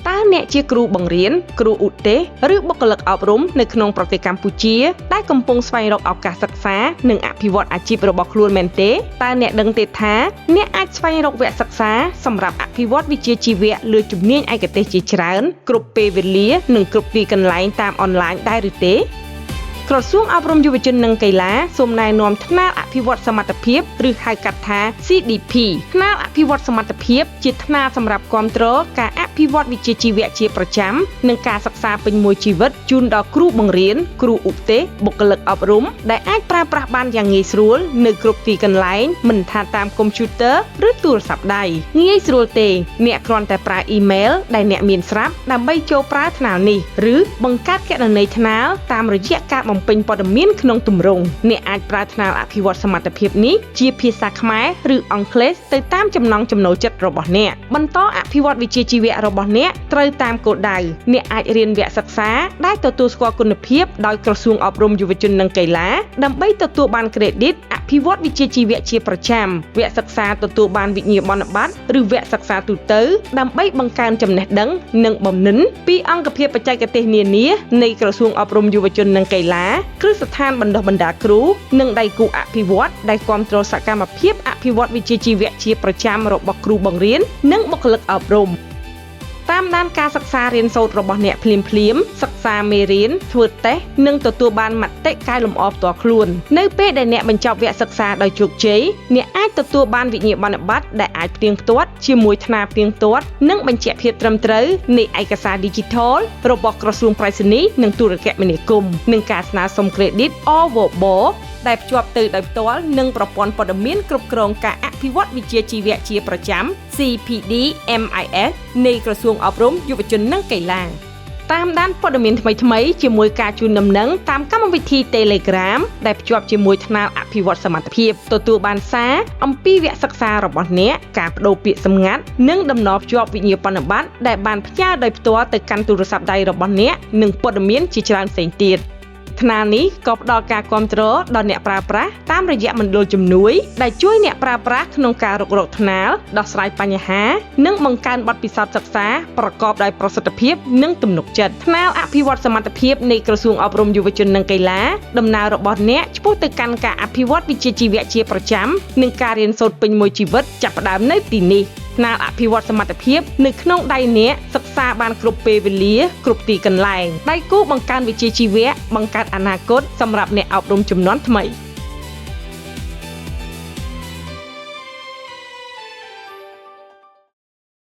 តើអ្នកជាគ្រូបង្រៀនគ្រូឧទ្ទេសឬបុគ្គលិកអប់រំនៅក្នុងប្រទេសកម្ពុជាដែលកំពុងស្វែងរកឱកាសសិក្សានិងអភិវឌ្ឍអាជីពរបស់ខ្លួនមែនទេតើអ្នកដឹងទេថាអ្នកអាចស្វែងរកវគ្គសិក្សាសម្រាប់អភិវឌ្ឍវិជ្ជាជីវៈលើជំនាញឯកទេសជាច្រើនគ្រប់ពេលវេលានិងគ្រប់ទីកន្លែងតាមអនឡាញដែរឬទេក្រសួងអប់រំយុវជននិងកីឡាសូមណែនាំថ្នាលអភិវឌ្ឍសមត្ថភាពឬហៅកាត់ថា CDP ថ្នាលអភិវឌ្ឍសមត្ថភាពជាថ្នាលសម្រាប់គាំទ្រការអភិវឌ្ឍវិជ្ជាជីវៈជាប្រចាំនិងការសិក្សាពេញមួយជីវិតជូនដល់គ្រូបង្រៀនគ្រូឧទ្ទេសបុគ្គលិកអប់រំដែលអាចប្រើប្រាស់បានយ៉ាងងាយស្រួលនៅគ្រប់ទីកន្លែងមិនថាតាមកុំព្យូទ័រឬទូរស័ព្ទដៃងាយស្រួលទេអ្នកគ្រាន់តែប្រើអ៊ីមែលដែលអ្នកមានស្រាប់ដើម្បីចូលប្រើថ្នាលនេះឬបង្កើតគណនីថ្នាលតាមរយៈការបំពេញព័ត៌មានក្នុងទម្រង់អ្នកអាចប្រើថ្នាលអភិវឌ្ឍសមត្ថភាពនេះជាភាសាខ្មែរឬអង់គ្លេសទៅតាមចំណង់ចំណូលចិត្តរបស់អ្នកបន្តអភិវឌ្ឍវិជ្ជាជីវៈរបស់អ្នកត្រូវតាមគោលដៅអ្នកអាចរៀនវគ្គសិក្សាដែលទទួលស្គាល់គុណភាពដោយក្រសួងអប់រំយុវជននិងកីឡាដើម្បីទទួលបានក្រេឌីតអភិវឌ្ឍវិជ្ជាជីវៈជាប្រចាំវគ្គសិក្សាទទួលបានវិញ្ញាបនបត្រឬវគ្គសិក្សាទូទៅដើម្បីបង្កើនចំណេះដឹងនិងបំណិនពីអង្គភាពបច្ចេកទេសនានានៃក្រសួងអប់រំយុវជននិងកីឡាគ្រឹះស្ថានបណ្ដុះបណ្ដាលគ្រូនិងដៃគូអភិវឌ្ឍដែលគាំទ្រសកម្មភាពអភិវឌ្ឍវិជ្ជាជីវៈជាប្រចាំរបស់គ្រូបង្រៀននិងបុគ្គលិកអប់រំតាមដានការសិក្សារៀនសូត្ររបស់អ្នកភ្លាមសិក្សាមេរៀនធ្វើតេស្តនិងទទួលបានមតិកែលម្អផ្ទាល់ខ្លួននៅពេលដែលអ្នកបញ្ចប់វគ្គសិក្សាដោយជោគជ័យអ្នកអាចទទួលបានវិញ្ញាបនបត្រដែលអាចផ្ទៀងផ្ទាត់ជាមួយថ្នាលផ្ទៀងផ្ទាត់និងបញ្ជាក់ភាពត្រឹមត្រូវនៃឯកសារ Digital របស់ក្រសួងប្រៃសណីនិងទូរគមនាគមន៍និងការស្នើសុំ Credit OVBO ដែលភ្ជាប់ទៅដោយផ្ទាល់នឹងប្រព័ន្ធព័ត៌មានគ្រប់គ្រងការអភិវឌ្ឍវិជ្ជាជីវៈជាប្រចាំ CPD MIS នៃក្រសួងអប់រំយុវជននិងកីឡាតាមដានព័ត៌មានថ្មីៗជាមួយការជូនដំណឹងតាមកម្មវិធី Telegram ដែលភ្ជាប់ជាមួយថ្នាលអភិវឌ្ឍសមត្ថភាពទទួលបានសារអំពីវគ្គសិក្សារបស់អ្នកការបដូរពាក្យសម្ងាត់និងដំណភ្ជាប់វិញ្ញាបនបត្រដែលបានផ្ញើដោយផ្ទាល់ទៅកាន់ទូរស័ព្ទដៃរបស់អ្នកនិងព័ត៌មានជាច្រើនផ្សេងទៀតថ្នាលនេះក៏ផ្ដល់ការគាំទ្រដល់អ្នកប្រើប្រាស់តាមរយៈមណ្ឌលជំនួយដែលជួយអ្នកប្រើប្រាស់ក្នុងការរុករកថ្នាលដោះស្រាយបញ្ហានិងបង្កើនបទពិសោធន៍សិក្សាប្រកបដោយប្រសិទ្ធភាពនិងទំនុកចិត្តថ្នាលអភិវឌ្ឍសមត្ថភាពនៃក្រសួងអប់រំយុវជននិងកីឡាដំណើររបស់អ្នកឆ្ពោះទៅកាន់ការអភិវឌ្ឍវិជ្ជាជីវៈជាប្រចាំនិងការរៀនសូត្រពេញមួយជីវិតចាប់ផ្ដើមនៅទីនេះថ្នាលអភិវឌ្ឍសមត្ថភាពនៅក្នុងដៃអ្នកសិក្សាបានគ្រប់ពេលវេលាគ្រប់ទីកន្លែងដៃគូបង្កើនវិជ្ជាជីវៈបង្កើតអនាគតសម្រាប់អ្នកអប់រំជំនាន់ថ្មី